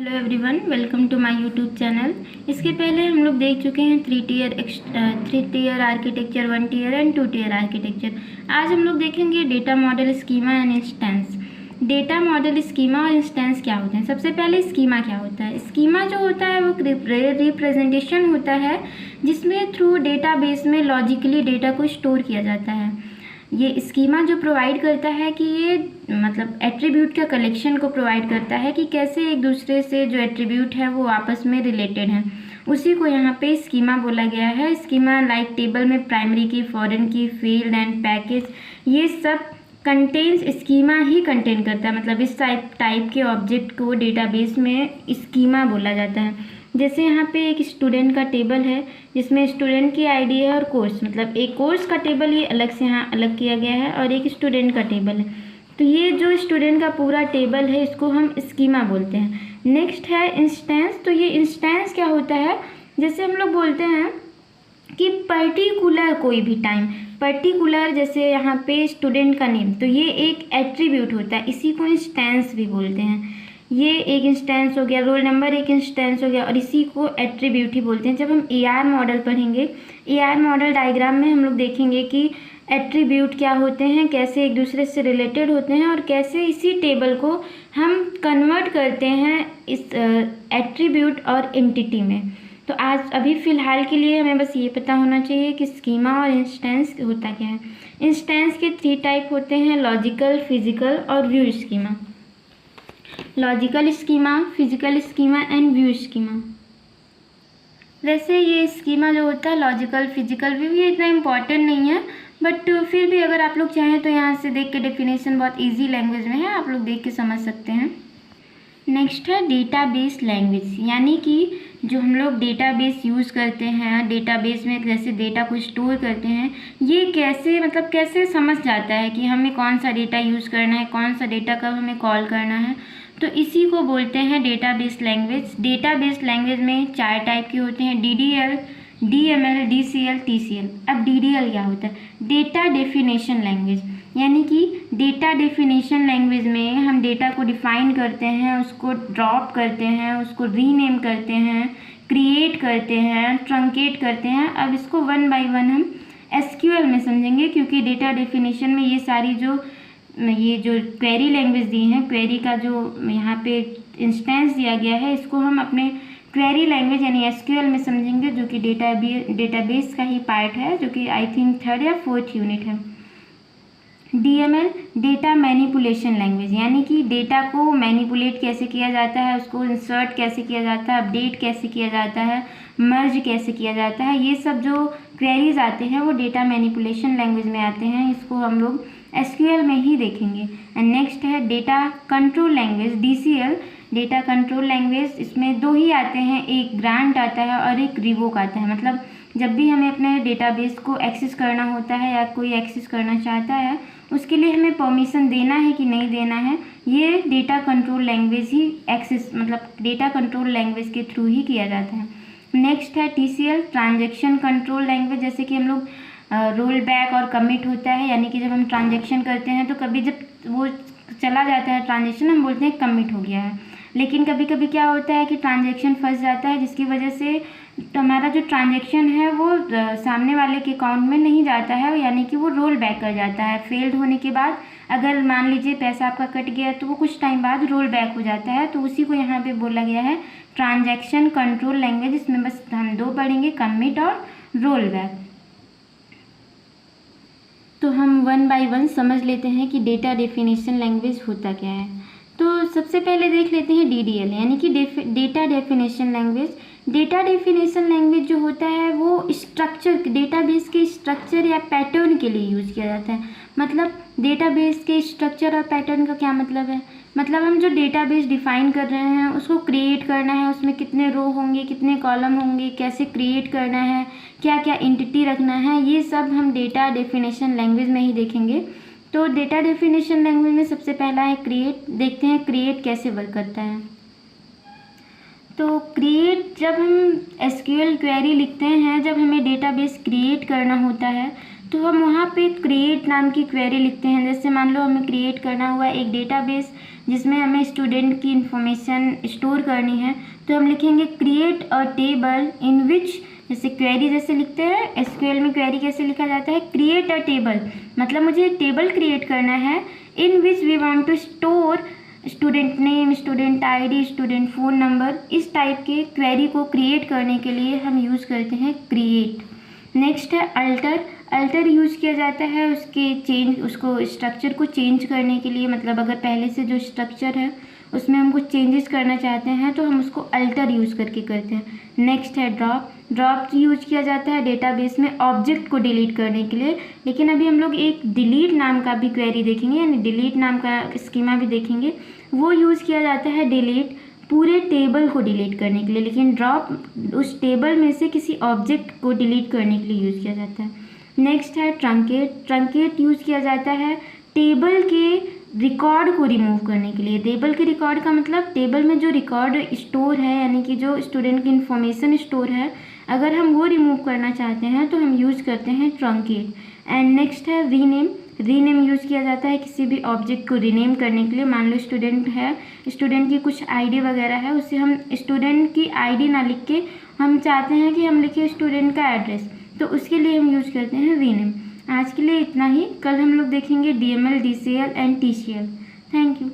Hello everyone, welcome to my YouTube channel. इसके पहले हम लोग देख चुके हैं three tier architecture, 1 tier and 2 tier architecture. आज हम लोग देखेंगे data model, schema and instance. Data model, schema और इंस्टेंस क्या होते हैं। सबसे पहले स्कीमा क्या होता है। स्कीमा जो होता है वो रिप्रेजेंटेशन होता है जिसमें थ्रू डेटाबेस में लॉजिकली डेटा को स्टोर किया जाता है। ये स्कीमा जो प्रोवाइड करता है कि ये मतलब एट्रीब्यूट का कलेक्शन को प्रोवाइड करता है कि कैसे एक दूसरे से जो एट्रीब्यूट है वो आपस में रिलेटेड हैं, उसी को यहाँ पे स्कीमा बोला गया है। स्कीमा लाइक टेबल में प्राइमरी की, फॉरेन की, फील्ड एंड पैकेज, ये सब कंटेन्स स्कीमा ही कंटेन करता है। मतलब इस टाइप के ऑब्जेक्ट को डेटाबेस में स्कीमा बोला जाता है। जैसे यहाँ पे एक स्टूडेंट का टेबल है जिसमें स्टूडेंट की आईडी है और कोर्स, मतलब एक कोर्स का टेबल ये अलग से यहाँ अलग किया गया है और एक स्टूडेंट का टेबल है। तो ये जो स्टूडेंट का पूरा टेबल है इसको हम स्कीमा बोलते हैं। नेक्स्ट है इंस्टेंस। तो ये इंस्टेंस क्या होता है, जैसे हम लोग बोलते हैं कि पर्टिकुलर कोई भी टाइम, पर्टिकुलर जैसे यहाँ पे स्टूडेंट का नेम, तो ये एक एट्रीब्यूट होता है, इसी को इंस्टेंस भी बोलते हैं। ये एक इंस्टेंस हो गया, रोल नंबर एक इंस्टेंस हो गया और इसी को एट्रीब्यूट ही बोलते हैं। जब हम AR मॉडल पढ़ेंगे, AR मॉडल डायग्राम में हम लोग देखेंगे कि एट्रीब्यूट क्या होते हैं, कैसे एक दूसरे से रिलेटेड होते हैं और कैसे इसी टेबल को हम कन्वर्ट करते हैं इस एट्रीब्यूट और एंटिटी में। तो आज अभी फ़िलहाल के लिए हमें बस ये पता होना चाहिए कि स्कीमा और इंस्टेंस होता क्या है। इंस्टेंस के 3 टाइप होते हैं, लॉजिकल, फिजिकल और view schema. Logical schema, physical schema and view schema. वैसे ये स्कीमा जो होता है लॉजिकल, फिजिकल, व्यू, ये इतना इम्पॉर्टेंट नहीं है, बट फिर भी अगर आप लोग चाहें तो यहाँ से देख के डेफिनेशन बहुत इजी लैंग्वेज में है, आप लोग देख के समझ सकते हैं। नेक्स्ट है डेटाबेस लैंग्वेज, यानी कि जो हम लोग डेटाबेस यूज़ करते हैं, डेटाबेस में जैसे डेटा को स्टोर करते हैं, ये कैसे मतलब कैसे समझ जाता है कि हमें कौन सा डेटा यूज़ करना है, कौन सा डेटा कब हमें कॉल करना है, तो इसी को बोलते हैं डेटाबेस लैंग्वेज। डेटाबेस लैंग्वेज में 4 टाइप की होते हैं, DDL, DML, DCL, TCL। अब DDL क्या होता है, डेटा डेफिनेशन लैंग्वेज, यानी कि डेटा डेफिनेशन लैंग्वेज में हम डेटा को डिफाइन करते हैं, उसको ड्रॉप करते हैं, उसको रीनेम करते हैं, क्रिएट करते हैं, ट्रंकेट करते हैं। अब इसको 1 बाय 1 हम SQL में समझेंगे, क्योंकि डेटा डेफिनेशन में ये जो क्वेरी लैंग्वेज दी है, क्वेरी का जो यहाँ पे इंस्टेंस दिया गया है, इसको हम अपने क्वेरी लैंग्वेज यानी SQL में समझेंगे, जो कि डेटाबेस का ही पार्ट है, जो कि आई थिंक 3rd या 4th यूनिट है। DML, डेटा मैनिपुलेशन लैंग्वेज, यानी कि डेटा को मैनिपुलेट कैसे किया जाता है, उसको इंसर्ट कैसे किया जाता है, अपडेट कैसे किया जाता है, मर्ज कैसे किया जाता है, ये सब जो क्वेरीज आते हैं वो डेटा मैनिपुलेशन लैंग्वेज में आते हैं। इसको हम लोग SQL में ही देखेंगे। एंड नेक्स्ट है data control language, DCL, data control language. इसमें 2 ही आते हैं, एक ग्रांट आता है और एक रिवोक आता है। मतलब जब भी हमें अपने डेटाबेस को एक्सेस करना होता है या कोई एक्सेस करना चाहता है, उसके लिए हमें परमिशन देना है कि नहीं देना है, ये डेटा कंट्रोल लैंग्वेज ही एक्सेस, मतलब डेटा कंट्रोल लैंग्वेज के थ्रू ही किया जाता है। नेक्स्ट है TCL, ट्रांजैक्शन कंट्रोल लैंग्वेज। जैसे कि हम लोग रोल बैक और कमिट होता है, यानी कि जब हम ट्रांजैक्शन करते हैं तो कभी जब वो चला जाता है ट्रांजैक्शन, हम बोलते हैं कमिट हो गया है। लेकिन कभी कभी क्या होता है कि ट्रांजैक्शन फंस जाता है, जिसकी वजह से तो हमारा जो ट्रांजैक्शन है वो सामने वाले के अकाउंट में नहीं जाता है, यानी कि वो रोल बैक कर जाता है। फेल्ड होने के बाद अगर मान लीजिए पैसा आपका कट गया तो वो कुछ टाइम बाद रोल बैक हो जाता है। तो उसी को यहाँ पे बोला गया है ट्रांजैक्शन कंट्रोल लैंग्वेज। इसमें बस हम 2 पढ़ेंगे, कमिट और रोल बैक। तो हम 1 बाय 1 समझ लेते हैं कि डेटा डेफिनेशन लैंग्वेज होता क्या है। तो सबसे पहले देख लेते हैं DDL, यानी कि data definition language. Data definition language जो होता है वो स्ट्रक्चर, डेटाबेस के स्ट्रक्चर या पैटर्न के लिए यूज़ किया जाता है। मतलब डेटाबेस के स्ट्रक्चर और पैटर्न का क्या मतलब है, मतलब हम जो डेटाबेस डिफाइन कर रहे हैं उसको क्रिएट करना है, उसमें कितने रो होंगे, कितने कॉलम होंगे, कैसे क्रिएट करना है, क्या क्या एंटिटी रखना है, ये सब हम डेटा डेफिनेशन लैंग्वेज में ही देखेंगे। तो डेटा डेफिनेशन लैंग्वेज में सबसे पहला है क्रिएट। देखते हैं क्रिएट कैसे वर्क करता है। तो क्रिएट, जब हम SQL क्वेरी लिखते हैं, जब हमें डेटाबेस क्रिएट करना होता है तो हम वहाँ पे क्रिएट नाम की क्वेरी लिखते हैं। जैसे मान लो हमें क्रिएट करना हुआ एक डेटाबेस जिसमें हमें स्टूडेंट की इंफॉर्मेशन स्टोर करनी है, तो हम लिखेंगे क्रिएट अ टेबल इन विच, जैसे क्वेरी जैसे लिखते हैं एसक्यूएल में क्वेरी कैसे लिखा जाता है, क्रिएट अ टेबल मतलब मुझे एक टेबल क्रिएट करना है in which we want to store student name, student ID, student phone number. इस टाइप के क्वेरी को क्रिएट करने के लिए हम यूज़ करते हैं क्रिएट। नेक्स्ट है अल्टर। अल्टर यूज़ किया जाता है उसको स्ट्रक्चर को चेंज करने के लिए, मतलब अगर पहले से जो स्ट्रक्चर है उसमें हम कुछ चेंजेस करना चाहते हैं तो हम उसको अल्टर यूज़ करके करते हैं। नेक्स्ट है ड्रॉप। ड्रॉप यूज़ किया जाता है डेटाबेस में ऑब्जेक्ट को डिलीट करने के लिए, लेकिन अभी हम लोग एक डिलीट नाम का भी क्वेरी देखेंगे, यानी डिलीट नाम का स्कीमा भी देखेंगे। वो यूज़ किया जाता है डिलीट पूरे टेबल को डिलीट करने के लिए, लेकिन ड्रॉप उस टेबल में से किसी ऑब्जेक्ट को डिलीट करने के लिए यूज़ किया जाता है। नेक्स्ट है ट्रंकेट। ट्रंकेट यूज़ किया जाता है टेबल के रिकॉर्ड को रिमूव करने के लिए। टेबल के रिकॉर्ड का मतलब टेबल में जो रिकॉर्ड स्टोर है, यानी कि जो स्टूडेंट की इंफॉर्मेशन स्टोर है, अगर हम वो रिमूव करना चाहते हैं तो हम यूज़ करते हैं ट्रंकेट। एंड नेक्स्ट है रीनेम। रीनेम यूज़ किया जाता है किसी भी ऑब्जेक्ट को रीनेम करने के लिए। मान लो स्टूडेंट है, स्टूडेंट की कुछ आईडी वगैरह है, उससे हम स्टूडेंट की आईडी ना लिख के हम चाहते हैं कि हम लिखें स्टूडेंट का एड्रेस, तो उसके लिए हम यूज़ करते हैं रीनेम। आज के लिए इतना ही। कल हम लोग देखेंगे DML, DCL and TCL। Thank you.